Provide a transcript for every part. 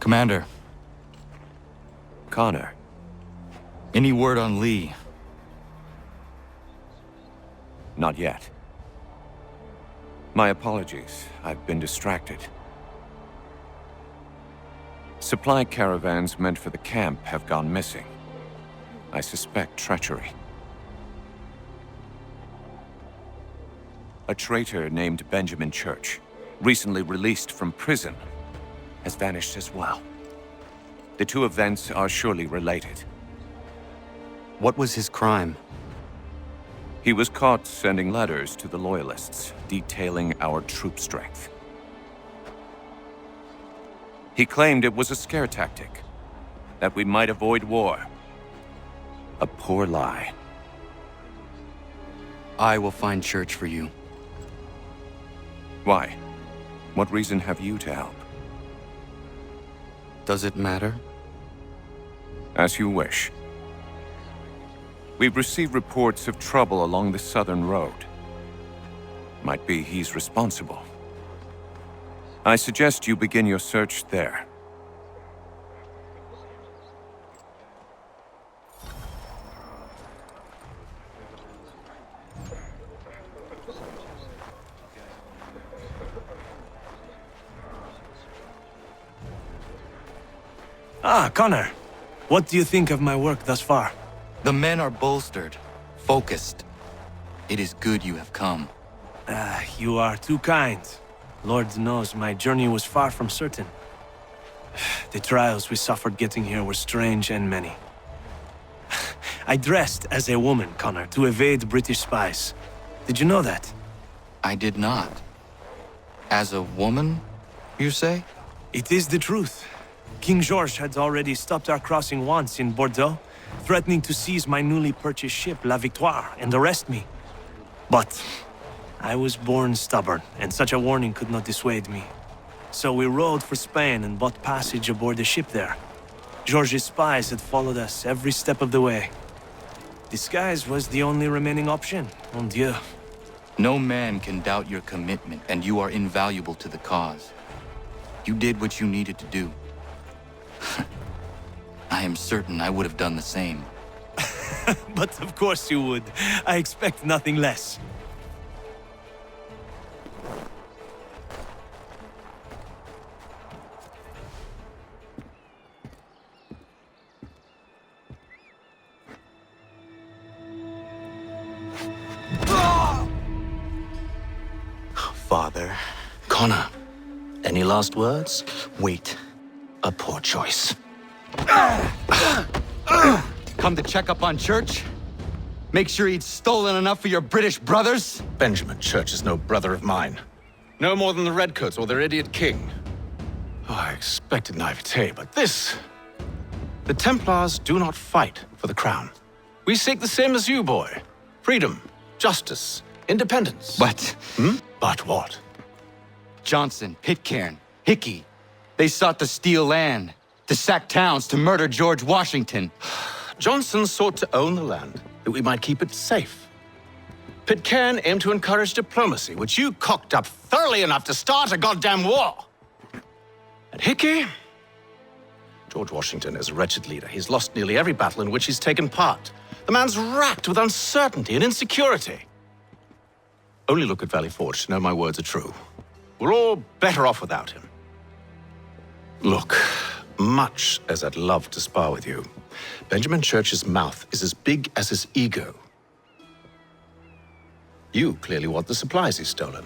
Commander, Connor. any word on Lee? Not yet. My apologies. I've been distracted. Supply caravans meant for the camp have gone missing. I suspect treachery. A traitor named Benjamin Church, recently released from prison, has vanished as well. The two events are surely related. What was his crime? He was caught sending letters to the Loyalists, detailing our troop strength. He claimed it was a scare tactic, that we might avoid war. A poor lie. I will find Church for you. Why? What reason have you to help? Does it matter? As you wish. We've received reports of trouble along the southern road. Might be he's responsible. I suggest you begin your search there. Ah, Connor. What do you think of my work thus far? The men are bolstered, focused. It is good you have come. You are too kind. Lord knows my journey was far from certain. The trials we suffered getting here were strange and many. I dressed as a woman, Connor, to evade British spies. Did you know that? I did not. As a woman, you say? It is the truth. King George had already stopped our crossing once in Bordeaux, threatening to seize my newly purchased ship, La Victoire, and arrest me. But I was born stubborn, and such a warning could not dissuade me. So we rode for Spain and bought passage aboard the ship there. George's spies had followed us every step of the way. Disguise was the only remaining option, mon Dieu. No man can doubt your commitment, and you are invaluable to the cause. You did what you needed to do. I am certain I would have done the same. But of course you would. I expect nothing less. Father. Connor, any last words? Wait. A poor choice. Come to check up on Church? Make sure he'd stolen enough for your British brothers? Benjamin Church is no brother of mine. No more than the Redcoats or their idiot king. Oh, I expected naivete, but this... The Templars do not fight for the crown. We seek the same as you, boy. Freedom, justice, independence. But... But what? Johnson, Pitcairn, Hickey, they sought to steal land, to sack towns, to murder George Washington. Johnson sought to own the land, that we might keep it safe. Pitcairn aimed to encourage diplomacy, which you cocked up thoroughly enough to start a goddamn war. And Hickey? George Washington is a wretched leader. He's lost nearly every battle in which he's taken part. The man's racked with uncertainty and insecurity. Only look at Valley Forge to know my words are true. We're all better off without him. Look, much as I'd love to spar with you, Benjamin Church's mouth is as big as his ego. You clearly want the supplies he's stolen.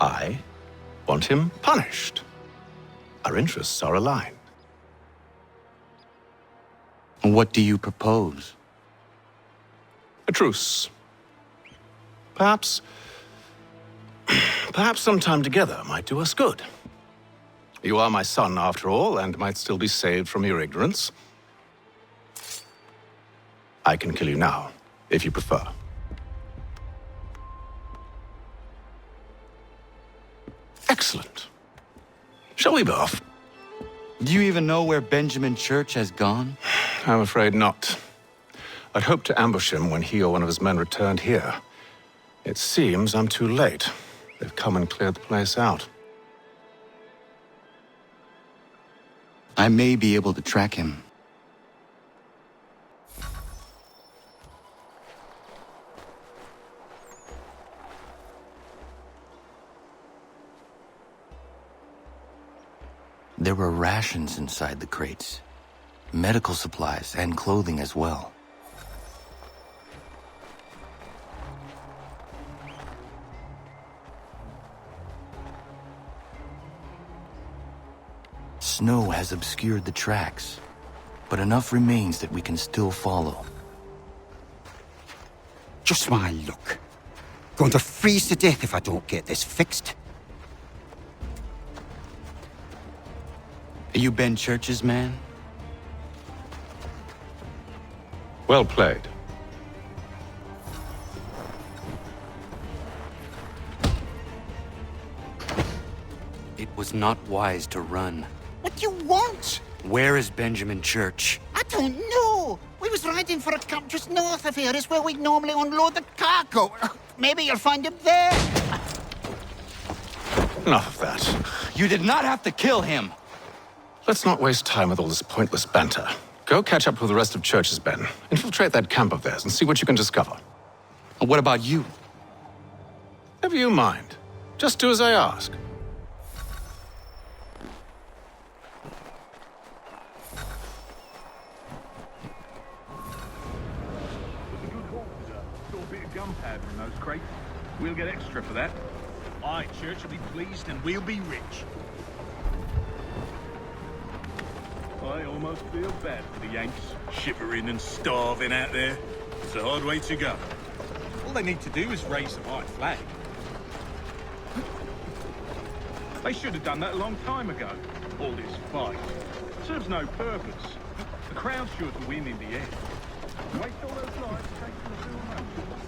I want him punished. Our interests are aligned. What do you propose? A truce. Perhaps some time together might do us good. You are my son, after all, and might still be saved from your ignorance. I can kill you now, if you prefer. Excellent. Shall we be off? Do you even know where Benjamin Church has gone? I'm afraid not. I'd hoped to ambush him when he or one of his men returned here. It seems I'm too late. They've come and cleared the place out. I may be able to track him. There were rations inside the crates, medical supplies and clothing as well. Snow has obscured the tracks, but enough remains that we can still follow. Just my luck. Going to freeze to death if I don't get this fixed. Are you Ben Church's man? Well played. It was not wise to run. What do you want? Where is Benjamin Church? I don't know. We was riding for a camp just north of here. It's where we normally unload the cargo. Maybe you'll find him there. Enough of that. You did not have to kill him! Let's not waste time with all this pointless banter. Go catch up with the rest of Church's men. Infiltrate that camp of theirs and see what you can discover. What about you? Never you mind. Just do as I ask. Gunpowder in those crates. We'll get extra for that. Aye, Church will be pleased and we'll be rich. I almost feel bad for the Yanks, shivering and starving out there. It's a hard way to go. All they need to do is raise the white flag. They should have done that a long time ago. All this fight serves no purpose. The crowd should win in the end. Waste all those lives chasing the field motion.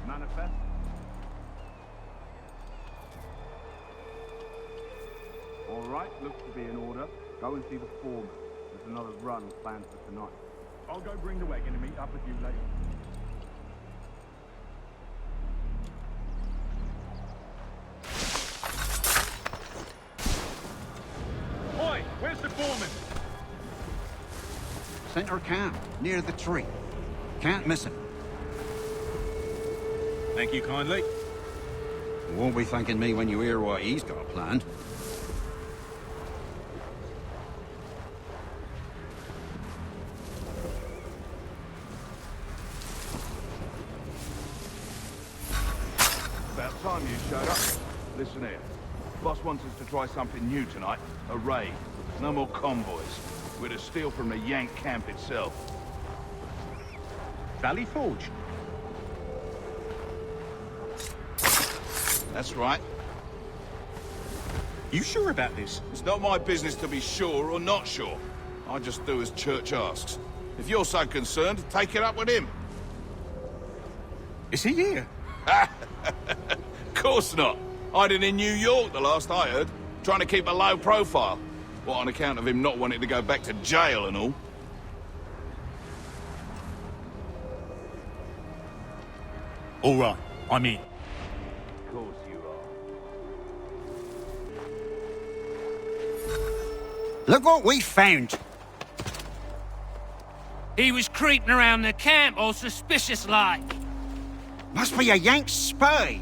Manifest. All right, looks to be in order. Go and see the foreman. There's another run planned for tonight. I'll go bring the wagon and meet up with you later. Oi, where's the foreman? Center camp, near the tree. Can't miss him. Thank you kindly. You won't be thanking me when you hear what he's got planned. About time you showed up. Listen here. Boss wants us to try something new tonight. A raid. No more convoys. We're to steal from the Yank camp itself. Valley Forge? That's right. You sure about this? It's not my business to be sure or not sure. I just do as Church asks. If you're so concerned, take it up with him. Is he here? Of course not. Hiding in New York, the last I heard. Trying to keep a low profile. What, on account of him not wanting to go back to jail and all? All right, I'm in. Of course you are. Look what we found. He was creeping around the camp all suspicious like. Must be a Yank spy.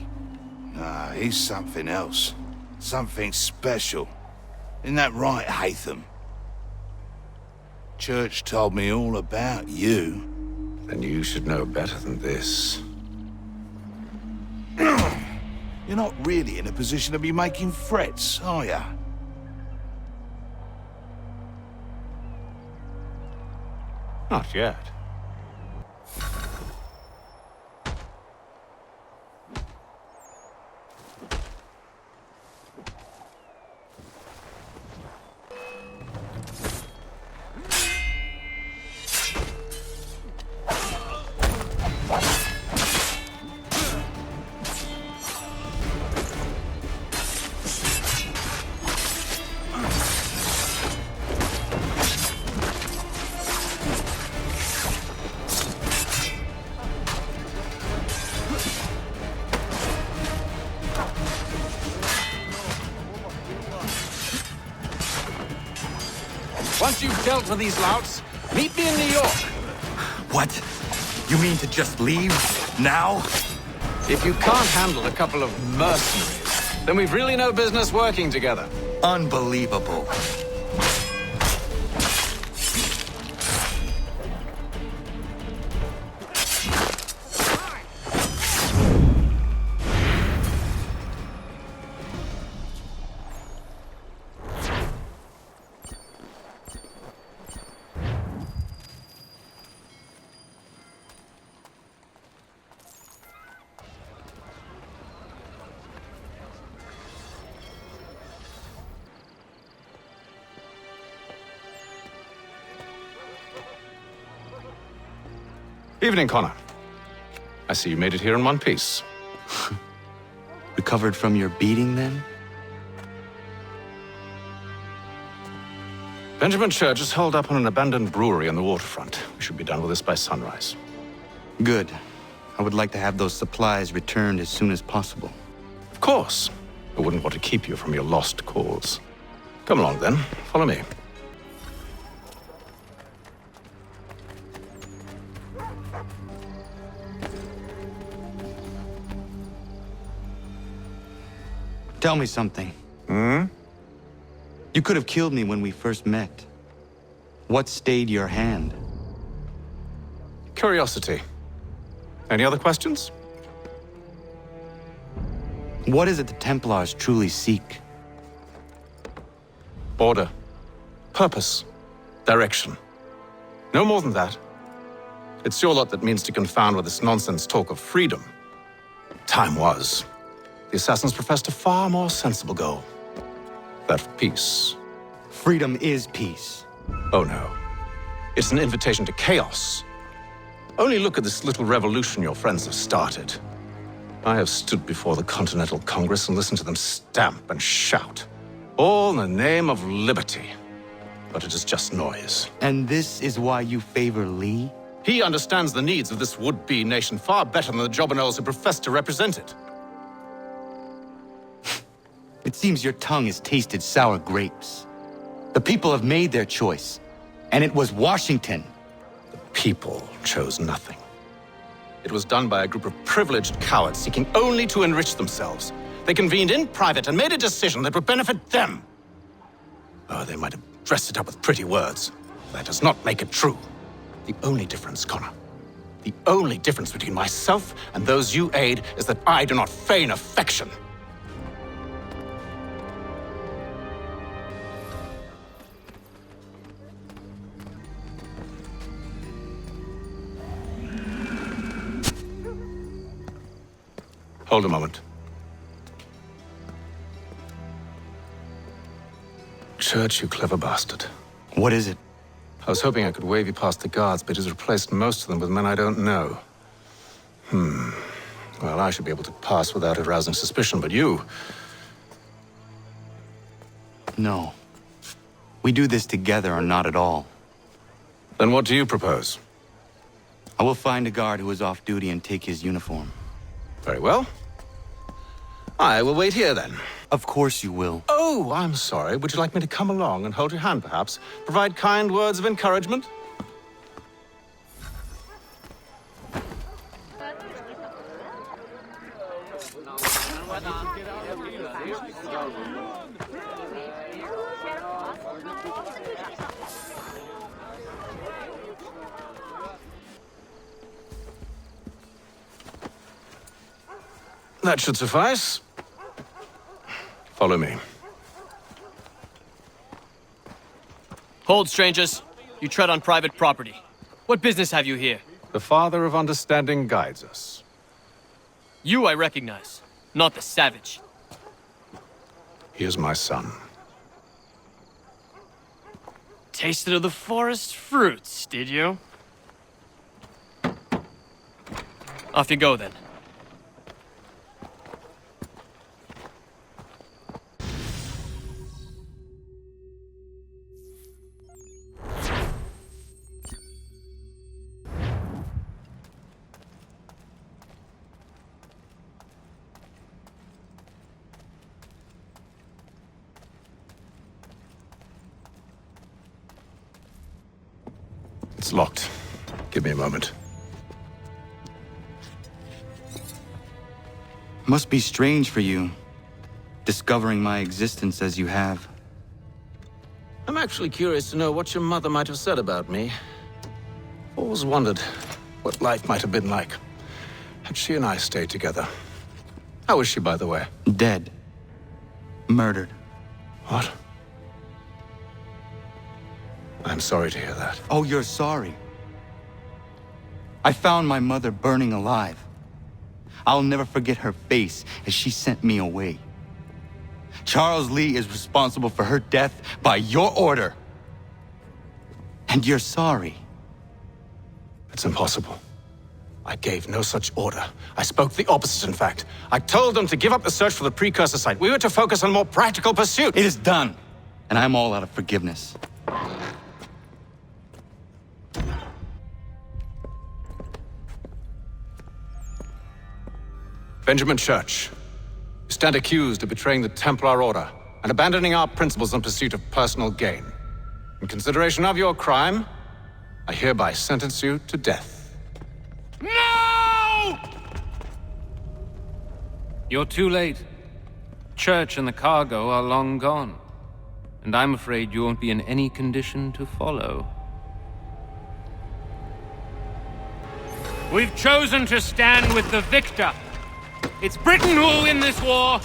Nah, he's something else. Something special. Isn't that right, Hatham? Church told me all about you. Then you should know better than this. You're not really in a position to be making threats, are ya? Not yet. Once you've dealt with these louts, meet me in New York. What? You mean to just leave? Now? If you can't handle a couple of mercenaries, then we've really no business working together. Unbelievable. Evening, Connor. I see you made it here in one piece. Recovered from your beating, then? Benjamin Church is holed up on an abandoned brewery on the waterfront. We should be done with this by sunrise. Good. I would like to have those supplies returned as soon as possible. Of course. I wouldn't want to keep you from your lost cause. Come along, then. Follow me. Tell me something. You could have killed me when we first met. What stayed your hand? Curiosity. Any other questions? What is it the Templars truly seek? Order. Purpose. Direction. No more than that. It's your lot that means to confound with this nonsense talk of freedom. Time was. The assassins professed a far more sensible goal. That of peace. Freedom is peace. Oh no. It's an invitation to chaos. Only look at this little revolution your friends have started. I have stood before the Continental Congress and listened to them stamp and shout. All in the name of liberty. But it is just noise. And this is why you favor Lee? He understands the needs of this would-be nation far better than the jobberknolls who profess to represent it. It seems your tongue has tasted sour grapes. The people have made their choice, and it was Washington. The people chose nothing. It was done by a group of privileged cowards seeking only to enrich themselves. They convened in private and made a decision that would benefit them. Oh, they might have dressed it up with pretty words. That does not make it true. The only difference, Connor, the only difference between myself and those you aid is that I do not feign affection. Hold a moment. Church, you clever bastard. What is it? I was hoping I could wave you past the guards, but he's replaced most of them with men I don't know. Well, I should be able to pass without arousing suspicion, but you... No. We do this together or not at all. Then what do you propose? I will find a guard who is off duty and take his uniform. Very well. I will wait here, then. Of course you will. Oh, I'm sorry. Would you like me to come along and hold your hand, perhaps? Provide kind words of encouragement? That should suffice. Follow me. Hold, strangers. You tread on private property. What business have you here? The Father of Understanding guides us. You I recognize, not the savage. He is my son. Tasted of the forest fruits, did you? Off you go, then. It's locked. Give me a moment. Must be strange for you, discovering my existence as you have. I'm actually curious to know what your mother might have said about me. Always wondered what life might have been like had she and I stayed together. How is she, by the way? Dead. Murdered. What? I'm sorry to hear that. Oh, you're sorry. I found my mother burning alive. I'll never forget her face as she sent me away. Charles Lee is responsible for her death by your order. And you're sorry. It's impossible. I gave no such order. I spoke the opposite, in fact. I told them to give up the search for the precursor site. We were to focus on more practical pursuit. It is done, and I'm all out of forgiveness. Benjamin Church, you stand accused of betraying the Templar Order and abandoning our principles in pursuit of personal gain. In consideration of your crime, I hereby sentence you to death. No! You're too late. Church and the cargo are long gone. And I'm afraid you won't be in any condition to follow. We've chosen to stand with the victor. It's Britain who will win this war.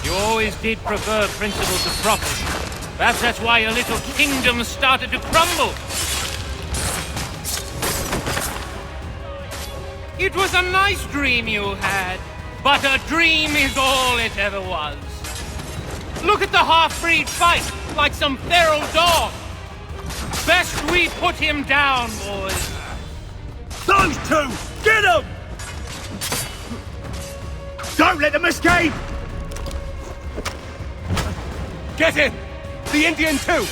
You always did prefer principles of profit. Perhaps that's why your little kingdom started to crumble. It was a nice dream you had, but a dream is all it ever was. Look at the half-breed fight, like some feral dog. Best we put him down, boys. Those two! Get them! Don't let them escape! Get him! The Indian too!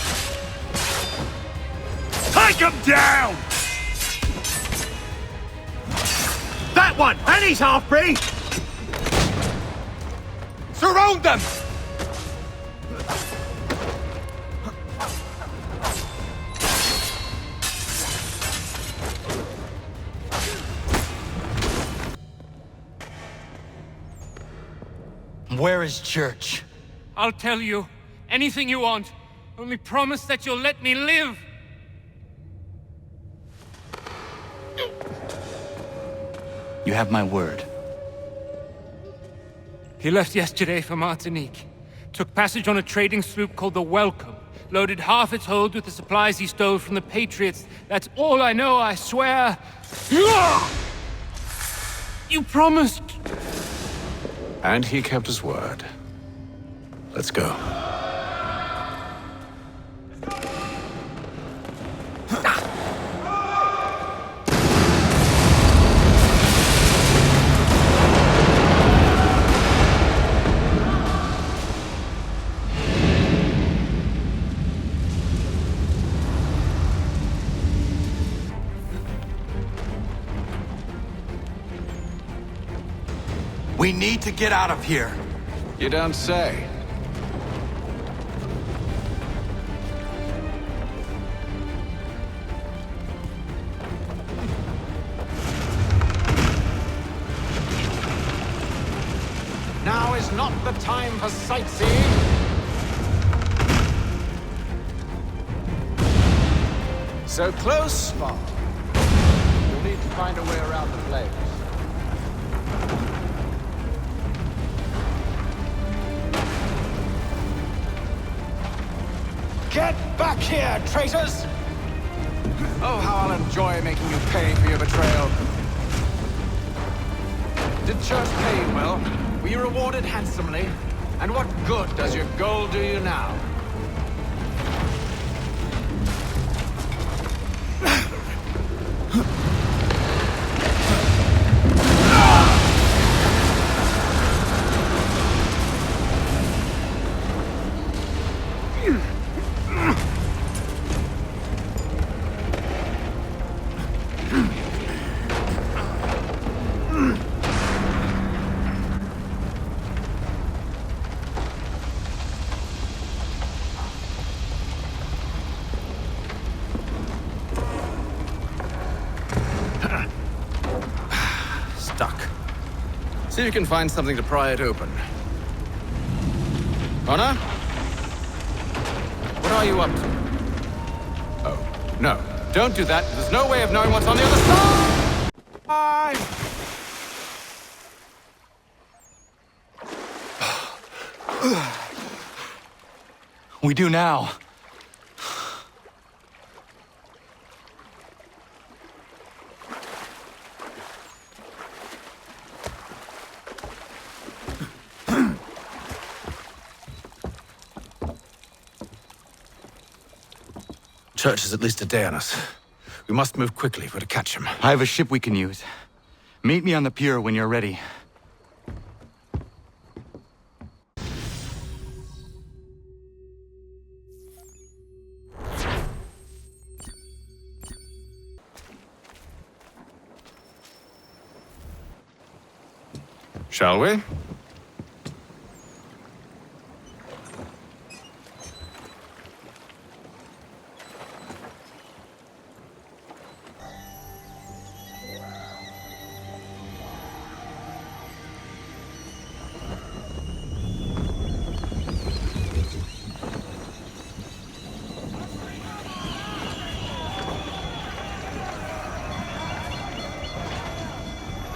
Take him down! That one! And he's half-breed! Surround them! Where is Church? I'll tell you anything you want. Only promise that you'll let me live. You have my word. He left yesterday for Martinique. Took passage on a trading sloop called the Welcome. Loaded half its hold with the supplies he stole from the Patriots. That's all I know, I swear. You promised. And he kept his word. Let's go. We need to get out of here. You don't say. Now is not the time for sightseeing. So close, far. You'll need to find a way around the flames. Get back here, traitors! Oh, how I'll enjoy making you pay for your betrayal. Did Church pay you well? Were you rewarded handsomely? And what good does your gold do you now? stuck. See if you can find something to pry it open. Connor? What are you up to? Oh, no. Don't do that. There's no way of knowing what's on the other side! We do now. Church is at least a day on us. We must move quickly if we're to catch him. I have a ship we can use. Meet me on the pier when you're ready. Shall we?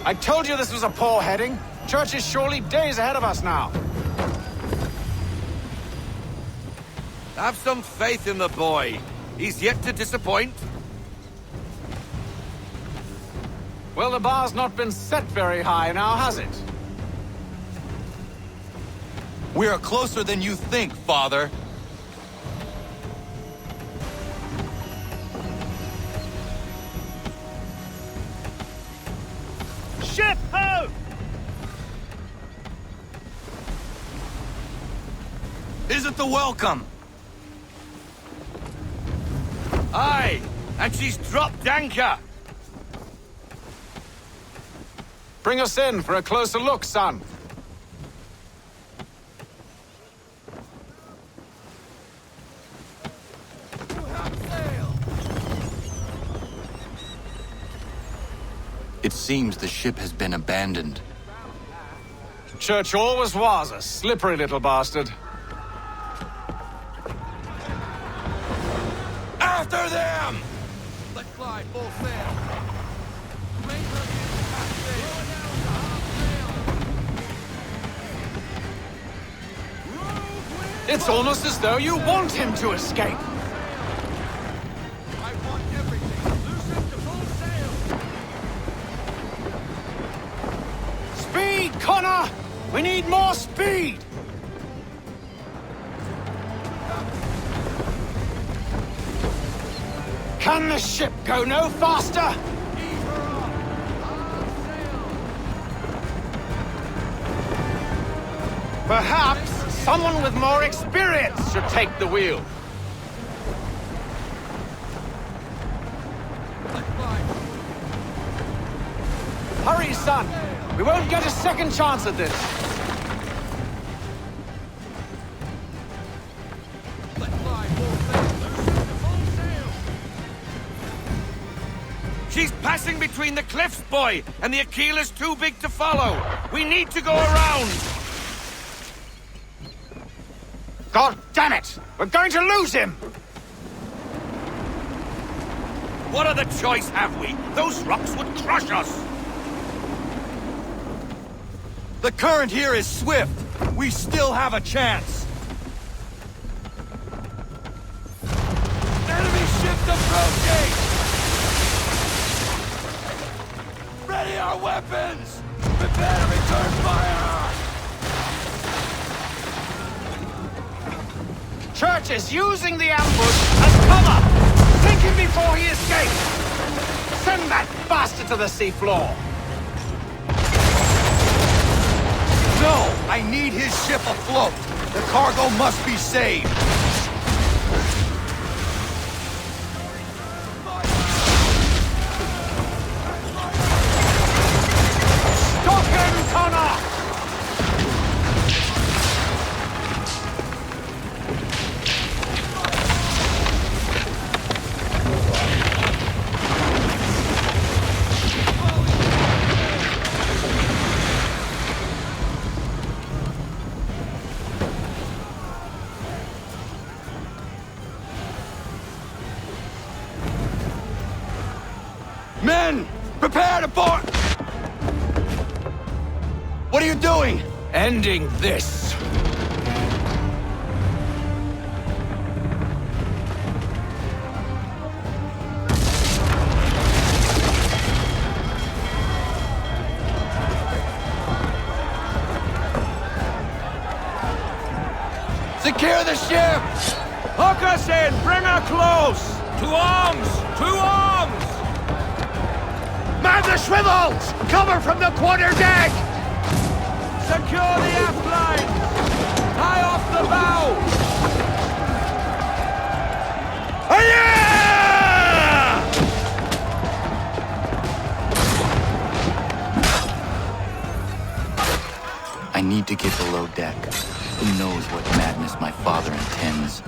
I told you this was a poor heading. Church is surely days ahead of us now. Have some faith in the boy. He's yet to disappoint. Well, the bar's not been set very high now, has it? We are closer than you think, Father. Ship ho! Isn't the welcome? Aye, and she's dropped anchor. Bring us in for a closer look, son. It seems the ship has been abandoned. Church always was a slippery little bastard. After them! Let fly full sail. It's almost as though you want him to escape. I want everything. Loosen to full sail. Speed, Connor! We need more speed! Can the ship go no faster? Perhaps someone with more experience should take the wheel. Hurry, son! We won't get a second chance at this. She's passing between the cliffs, boy, and the Aquila's too big to follow. We need to go around. God damn it! We're going to lose him! What other choice have we? Those rocks would crush us. The current here is swift. We still have a chance. Enemy ship approaching! Ready our weapons! Prepare to return fire! Church is using the ambush as cover! Sink him before he escapes! Send that bastard to the seafloor! No! I need his ship afloat! The cargo must be saved! Stop him, Connor! Prepare to board! What are you doing? Ending this. Secure the ship! Hook us in! Bring her close! To arms! To arms! Man the swivels! Cover from the quarter deck! Secure the aft line! Tie off the bow! I need to get below deck. Who knows what madness my father intends?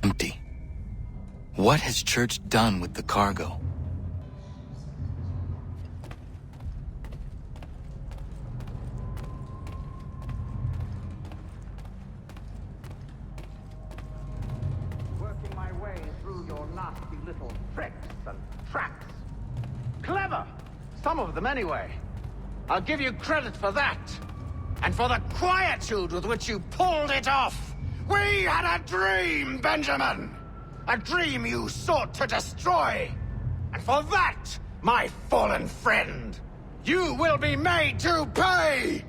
Empty. What has Church done with the cargo? Working my way through your nasty little tricks and tracks. Clever! Some of them, anyway. I'll give you credit for that. And for the quietude with which you pulled it off. We had a dream, Benjamin! A dream you sought to destroy. And for that, my fallen friend, you will be made to pay!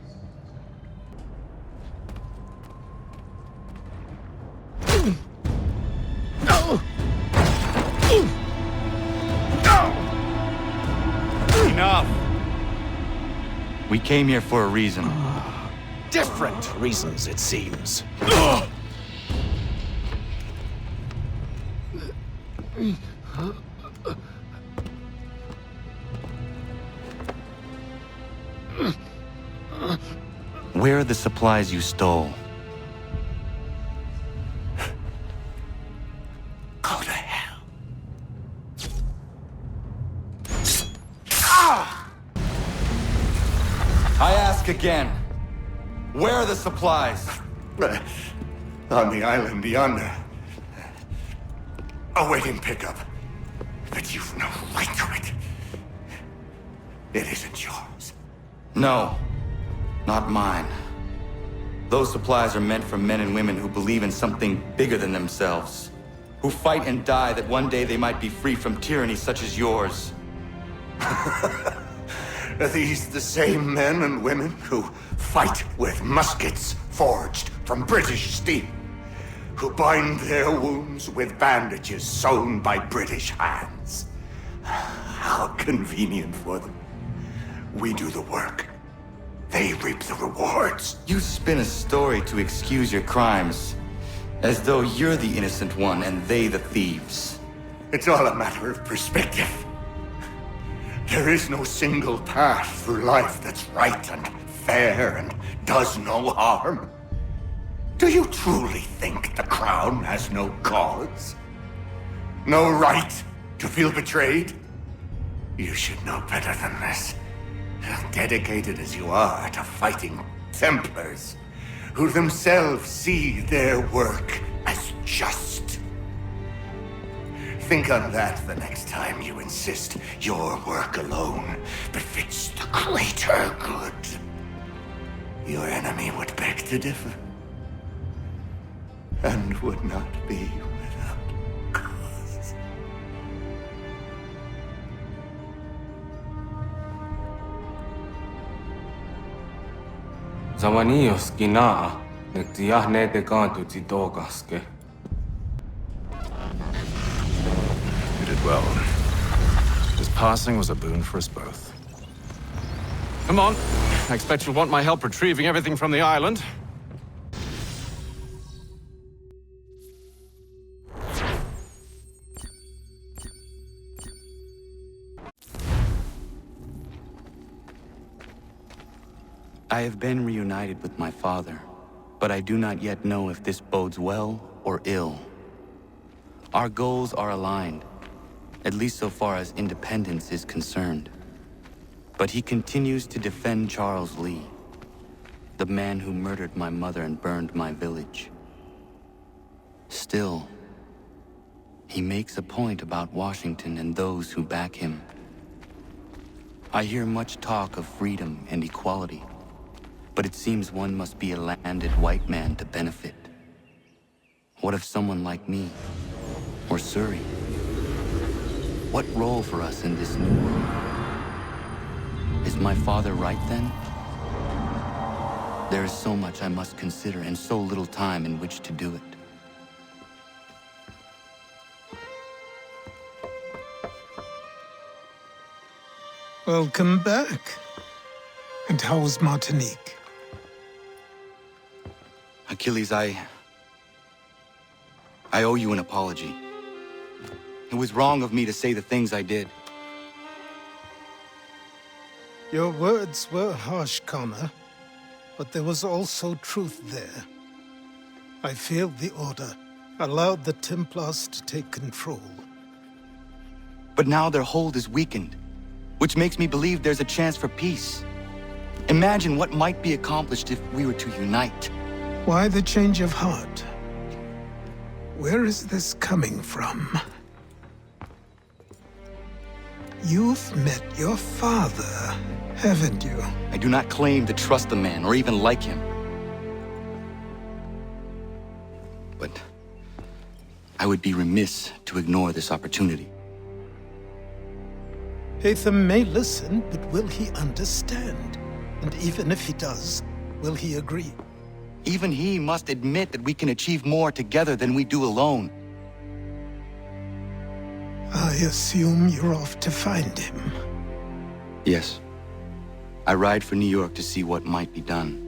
Enough! We came here for a reason. Different reasons, it seems. Where are the supplies you stole? Go to hell. I ask again. Where are the supplies? On the island yonder. Awaiting pickup. But you've no right to it. It isn't yours. No, not mine. Those supplies are meant for men and women who believe in something bigger than themselves. Who fight and die that one day they might be free from tyranny such as yours. Are these the same men and women who fight with muskets forged from British steel? Who bind their wounds with bandages sewn by British hands? How convenient for them. We do the work. They reap the rewards. You spin a story to excuse your crimes, as though you're the innocent one and they the thieves. It's all a matter of perspective. There is no single path through life that's right and fair and does no harm. Do you truly think the Crown has no cause? No right to feel betrayed? You should know better than this. Dedicated as you are to fighting Templars, who themselves see their work as just. Think on that the next time you insist your work alone befits the greater good. Your enemy would beg to differ, and would not be without cause. Zawanios kinaa, nagtiyahne de kantu titokaske. You did well. His passing was a boon for us both. Come on. I expect you'll want my help retrieving everything from the island. I have been reunited with my father, but I do not yet know if this bodes well or ill. Our goals are aligned, at least so far as independence is concerned. But he continues to defend Charles Lee, the man who murdered my mother and burned my village. Still, he makes a point about Washington and those who back him. I hear much talk of freedom and equality, but it seems one must be a landed white man to benefit. What if someone like me, or Surrey? What role for us in this new world? Is my father right then? There is so much I must consider and so little time in which to do it. Welcome back. And how was Martinique? Achilles, I owe you an apology. It was wrong of me to say the things I did. Your words were harsh, Connor, but there was also truth there. I failed the Order, allowed the Templars to take control. But now their hold is weakened, which makes me believe there's a chance for peace. Imagine what might be accomplished if we were to unite. Why the change of heart? Where is this coming from? You've met your father, haven't you? I do not claim to trust the man or even like him. But I would be remiss to ignore this opportunity. Hatham may listen, but will he understand? And even if he does, will he agree? Even he must admit that we can achieve more together than we do alone. I assume you're off to find him. Yes. I ride for New York to see what might be done.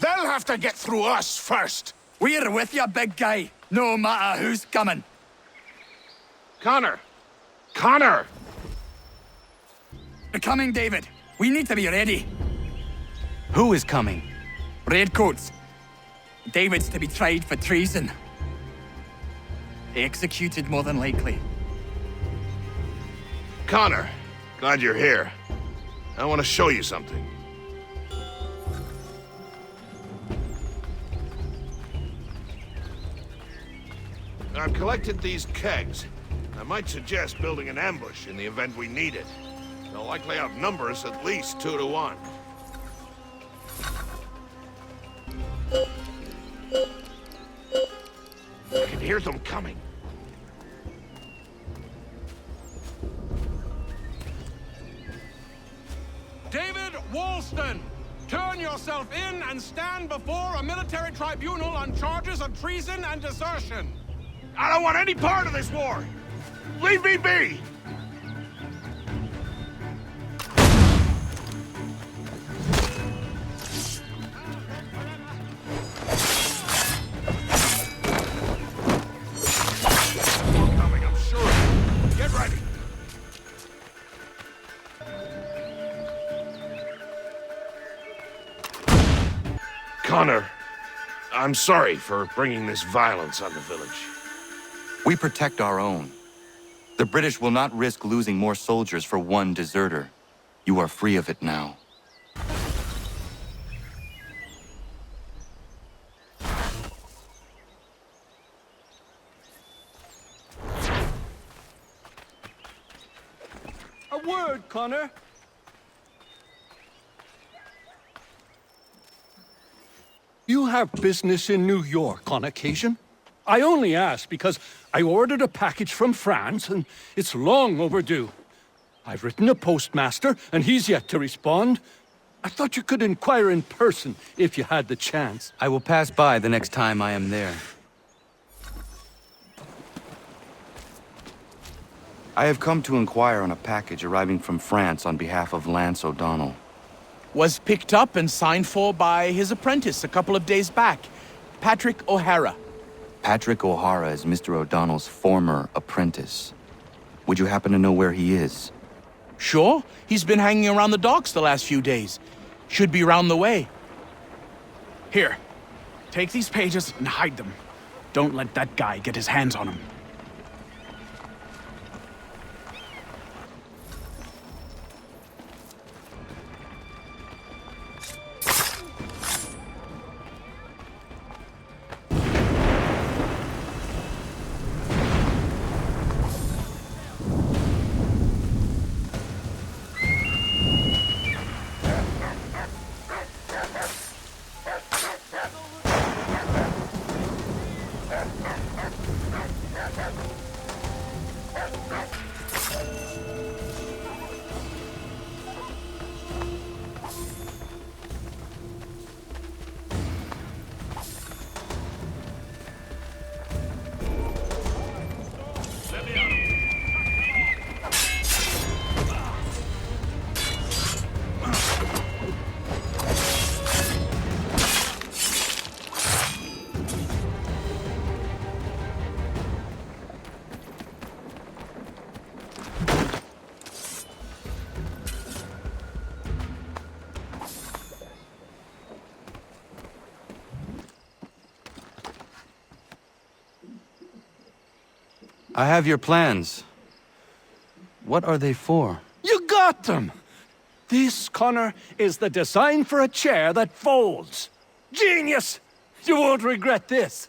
They'll have to get through us first. We're with you, big guy, no matter who's coming. Connor! Connor! They're coming, David. We need to be ready. Who is coming? Redcoats. David's to be tried for treason. Executed, more than likely. Connor, glad you're here. I want to show you something. I've collected these kegs. I might suggest building an ambush in the event we need it. They'll likely outnumber us at least 2 to 1. I can hear them coming. David Woolston, turn yourself in and stand before a military tribunal on charges of treason and desertion. I don't want any part of this war! Leave me be! More coming, I'm sure. Get ready. Connor, I'm sorry for bringing this violence on the village. We protect our own. The British will not risk losing more soldiers for one deserter. You are free of it now. A word, Connor. You have business in New York on occasion? I only ask because I ordered a package from France and it's long overdue. I've written a postmaster and he's yet to respond. I thought you could inquire in person if you had the chance. I will pass by the next time I am there. I have come to inquire on a package arriving from France on behalf of Lance O'Donnell. Was picked up and signed for by his apprentice a couple of days back. Patrick O'Hara. Patrick O'Hara is Mr. O'Donnell's former apprentice. Would you happen to know where he is? Sure, he's been hanging around the docks the last few days. Should be round the way. Here, take these pages and hide them. Don't let that guy get his hands on them. I have your plans. What are they for? You got them! This, Connor, is the design for a chair that folds. Genius! You won't regret this.